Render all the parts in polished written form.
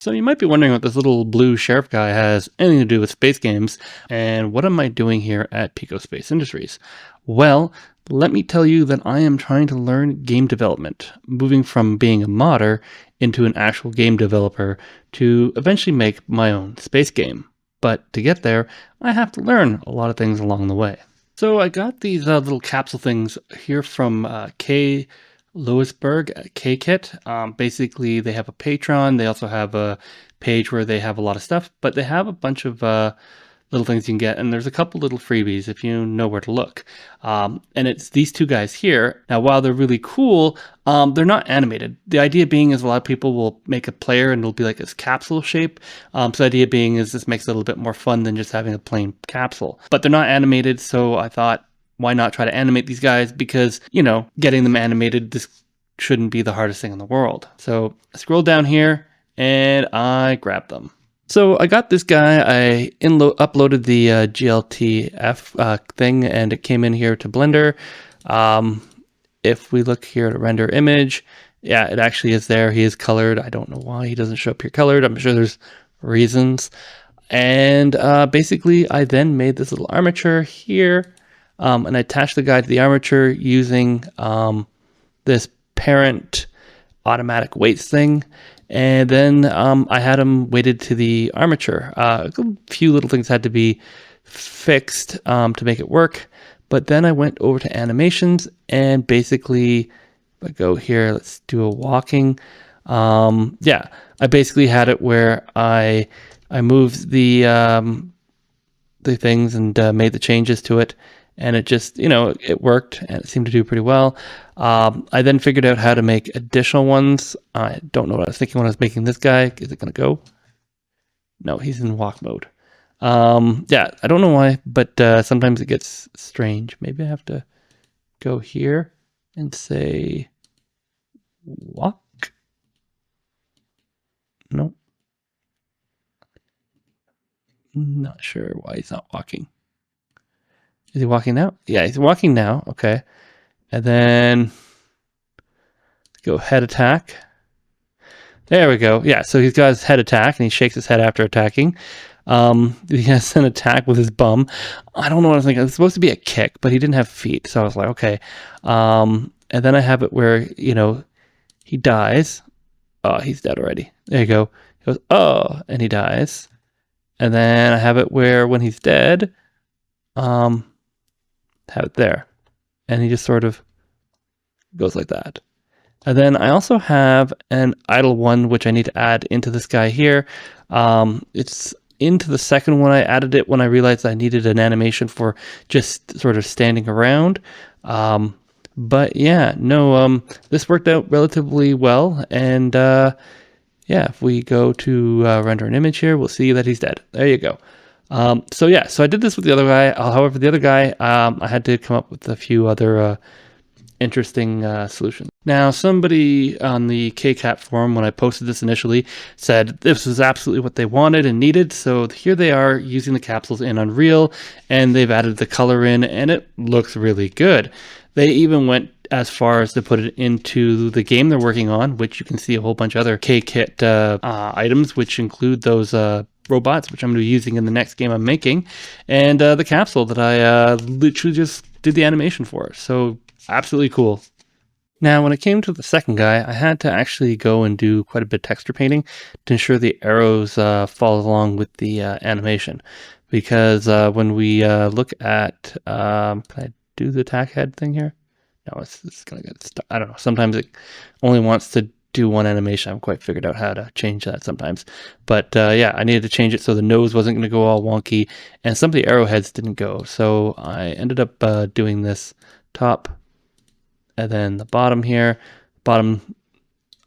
So you might be wondering what this little blue sheriff guy has anything to do with space games, and what am I doing here at Pico Space Industries? Well, let me tell you that I am trying to learn game development, moving from being a modder into an actual game developer to eventually make my own space game. But to get there, I have to learn a lot of things along the way. So I got these little capsule things here from K. Lewisburg at K-Kit. Basically, they have a Patreon. They also have a page where they have a lot of stuff, but they have a bunch of little things you can get, and there's a couple little freebies if you know where to look. And it's these two guys here. Now, while they're really cool, they're not animated. The idea being is a lot of people will make a player and it'll be like this capsule shape. So the idea being is this makes it a little bit more fun than just having a plain capsule. But they're not animated, so I thought, why not try to animate these guys? Because, getting them animated, this shouldn't be the hardest thing in the world. So I scrolled down here and I grabbed them. So I got this guy, I uploaded the GLTF thing, and it came in here to Blender. If we look here to render image, yeah, it actually is there. He is colored. I don't know why he doesn't show up here colored. I'm sure there's reasons. And basically, I then made this little armature here, and I attached the guy to the armature using this parent automatic weights thing. And then I had him weighted to the armature. A few little things had to be fixed to make it work. But then I went over to animations, and basically, if I go here, let's do a walking. I basically had it where I moved the things and made the changes to it. And it just, it worked, and it seemed to do pretty well. I then figured out how to make additional ones. I don't know what I was thinking when I was making this guy. Is it going to go? No, he's in walk mode. I don't know why, but sometimes it gets strange. Maybe I have to go here and say walk. Nope. Not sure why he's not walking. Is he walking now? Yeah, he's walking now. Okay. And then go head attack. There we go. Yeah, so he's got his head attack, and he shakes his head after attacking. He has an attack with his bum. I don't know what I was thinking. It's supposed to be a kick, but he didn't have feet. So I was like, okay. And then I have it where, he dies. Oh, he's dead already. There you go. He goes, oh, and he dies. And then I have it where when he's dead, have it there. And he just sort of goes like that. And then I also have an idle one, which I need to add into this guy here. It's into the second one. I added it when I realized I needed an animation for just sort of standing around. But yeah, no, this worked out relatively well. And if we go to render an image here, we'll see that he's dead. There you go. So I did this with the other guy. However, the other guy, I had to come up with a few other interesting solutions. Now, somebody on the KCAP forum, when I posted this initially, said this was absolutely what they wanted and needed. So here they are using the capsules in Unreal, and they've added the color in, and it looks really good. They even went as far as to put it into the game they're working on, which you can see a whole bunch of other KKit items, which include those robots, which I'm going to be using in the next game I'm making, and the capsule that I literally just did the animation for. So absolutely cool. Now, when it came to the second guy, I had to actually go and do quite a bit of texture painting to ensure the arrows follow along with the animation. Because when we look at, can I do the attack head thing here? No, it's going to get stuck. I don't know. Sometimes it only wants to do one animation. I haven't quite figured out how to change that sometimes. But I needed to change it so the nose wasn't going to go all wonky, and some of the arrowheads didn't go. So I ended up doing this top, and then the bottom here. Bottom,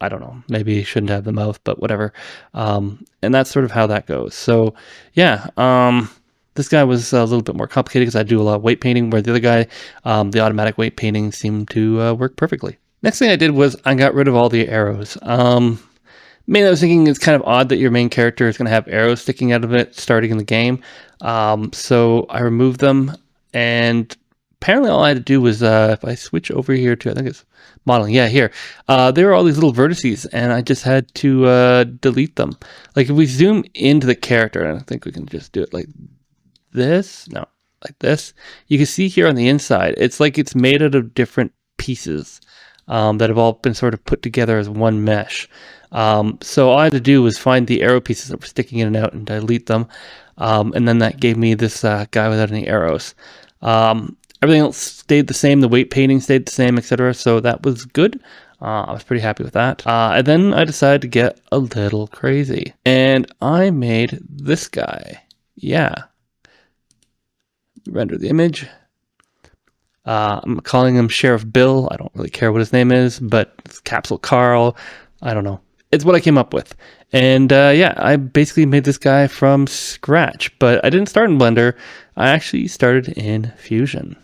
I don't know, maybe shouldn't have the mouth, but whatever. And that's sort of how that goes. So this guy was a little bit more complicated because I do a lot of weight painting, where the other guy, the automatic weight painting seemed to work perfectly. Next thing I did was I got rid of all the arrows. Mainly I was thinking it's kind of odd that your main character is going to have arrows sticking out of it starting in the game. So I removed them, and apparently all I had to do was, if I switch over here to, I think it's modeling, yeah, here, there are all these little vertices, and I just had to delete them. Like if we zoom into the character, and I think we can just do it like this, no, like this, you can see here on the inside, it's like it's made out of different pieces that have all been sort of put together as one mesh. So all I had to do was find the arrow pieces that were sticking in and out and delete them. And then that gave me this guy without any arrows. Everything else stayed the same. The weight painting stayed the same, etc. So that was good. I was pretty happy with that. And then I decided to get a little crazy. And I made this guy. Yeah. Render the image. I'm calling him Sheriff Bill. I don't really care what his name is, but it's Capsule Carl. I don't know. It's what I came up with. And yeah, I basically made this guy from scratch, but I didn't start in Blender. I actually started in Fusion.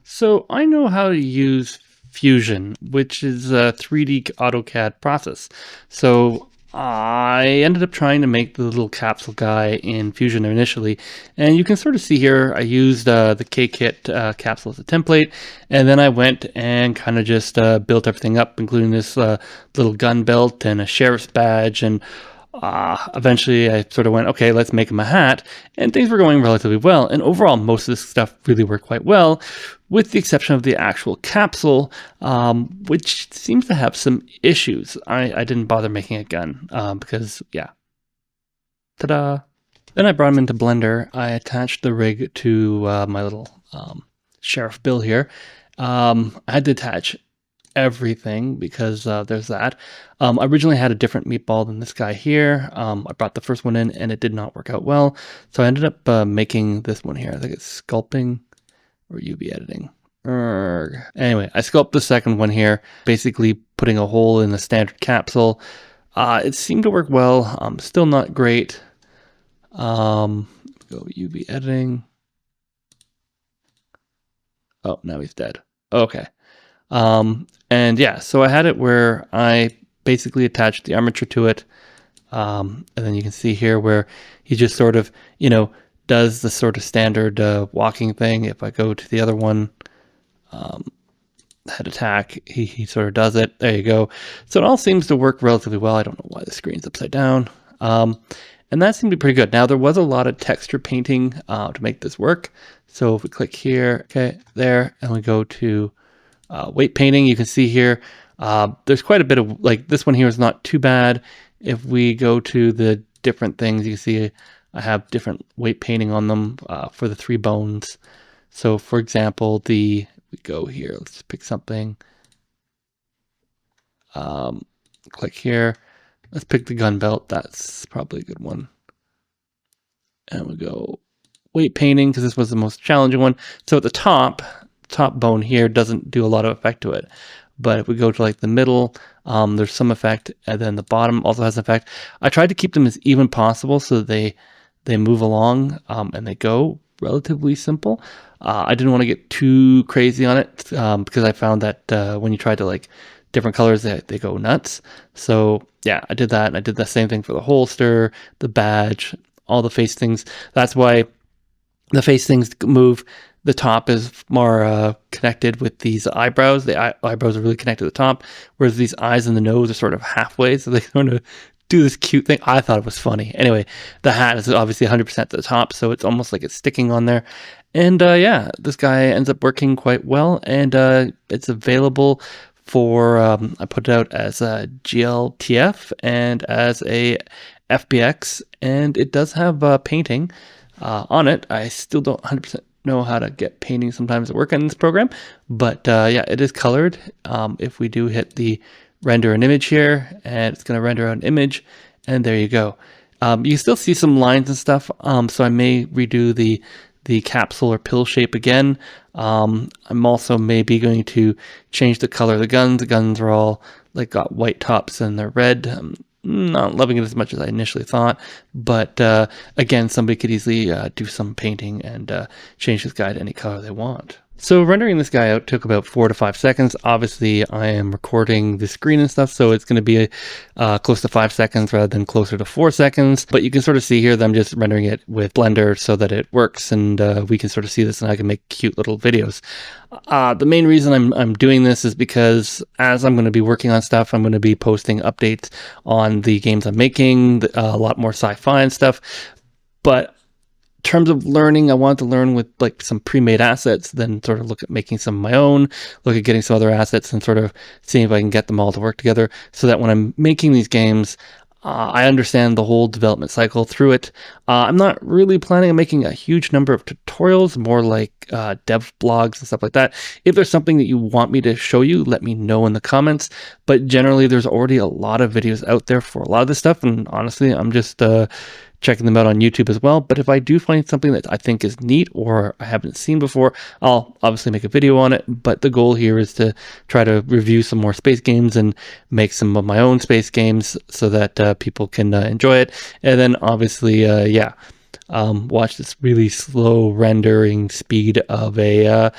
So I know how to use Fusion, which is a 3D AutoCAD process. So I ended up trying to make the little capsule guy in Fusion initially, and you can sort of see here I used the KKit capsule as a template, and then I went and kind of just built everything up, including this little gun belt and a sheriff's badge, and eventually I sort of went, okay, let's make him a hat, and things were going relatively well, and overall most of this stuff really worked quite well, with the exception of the actual capsule, which seems to have some issues. I didn't bother making a gun, because, yeah. Ta-da! Then I brought him into Blender. I attached the rig to my little Sheriff Bill here. I had to attach everything because there's that. I originally had a different meatball than this guy here. I brought the first one in and it did not work out well. So I ended up making this one here. I think it's sculpting or UV editing. Anyway, I sculpted the second one here, basically putting a hole in the standard capsule. It seemed to work well. Still not great. Go UV editing. Oh, now he's dead. Okay. And yeah, so I had it where I basically attached the armature to it. And then you can see here where he just sort of, you know, does the sort of standard walking thing. If I go to the other one, head attack, he sort of does it. There you go. So it all seems to work relatively well. I don't know why the screen's upside down. And that seemed to be pretty good. Now there was a lot of texture painting to make this work. So if we click here, okay, there, and we go to weight painting, you can see here, there's quite a bit of, like, this one here is not too bad. If we go to the different things, you can see I have different weight painting on them for the 3 bones. So for example, we go here, let's pick something. Click here. Let's pick the gun belt. That's probably a good one. And we go weight painting because this was the most challenging one. So at the top bone here doesn't do a lot of effect to it. But if we go to like the middle, there's some effect, and then the bottom also has an effect. I tried to keep them as even possible so they move along and they go relatively simple. I didn't want to get too crazy on it because I found that when you try to like different colors, they go nuts. So yeah, I did that, and I did the same thing for the holster, the badge, all the face things. That's why the face things move. The top is more connected with these eyebrows. The eyebrows are really connected to the top, whereas these eyes and the nose are sort of halfway, so they sort of do this cute thing. I thought it was funny. Anyway, the hat is obviously 100% at the top, so it's almost like it's sticking on there. And yeah, this guy ends up working quite well, and it's available for, I put it out as a GLTF and as a FBX, and it does have painting on it. I still don't 100% know how to get painting sometimes at work in this program, but yeah, it is colored. If we do hit the render an image here, and it's going to render out an image, and there you go. You still see some lines and stuff, so I may redo the capsule or pill shape again. I'm also maybe going to change the color of the guns. The guns are all like got white tops and they're red. I'm not loving it as much as I initially thought, but again, somebody could easily do some painting and change this guy to any color they want. So rendering this guy out took about 4 to 5 seconds. Obviously, I am recording the screen and stuff, so it's going to be close to 5 seconds rather than closer to 4 seconds. But you can sort of see here that I'm just rendering it with Blender so that it works, and we can sort of see this, and I can make cute little videos. The main reason I'm doing this is because as I'm going to be working on stuff, I'm going to be posting updates on the games I'm making, a lot more sci-fi and stuff. But in terms of learning, I wanted to learn with like some pre-made assets, then sort of look at making some of my own, look at getting some other assets and sort of seeing if I can get them all to work together so that when I'm making these games, I understand the whole development cycle through it. I'm not really planning on making a huge number of tutorials, more like dev blogs and stuff like that. If there's something that you want me to show you, let me know in the comments. But generally, there's already a lot of videos out there for a lot of this stuff. And honestly, I'm just checking them out on YouTube as well. But if I do find something that I think is neat or I haven't seen before, I'll obviously make a video on it. But the goal here is to try to review some more space games and make some of my own space games so that people can enjoy it. And then obviously, watch this really slow rendering speed of a,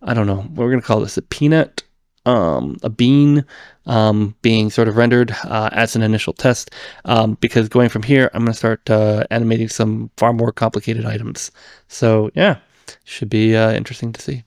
I don't know, we're going to call this a peanut, a bean, being sort of rendered as an initial test, because going from here, I'm going to start animating some far more complicated items. So yeah, should be interesting to see.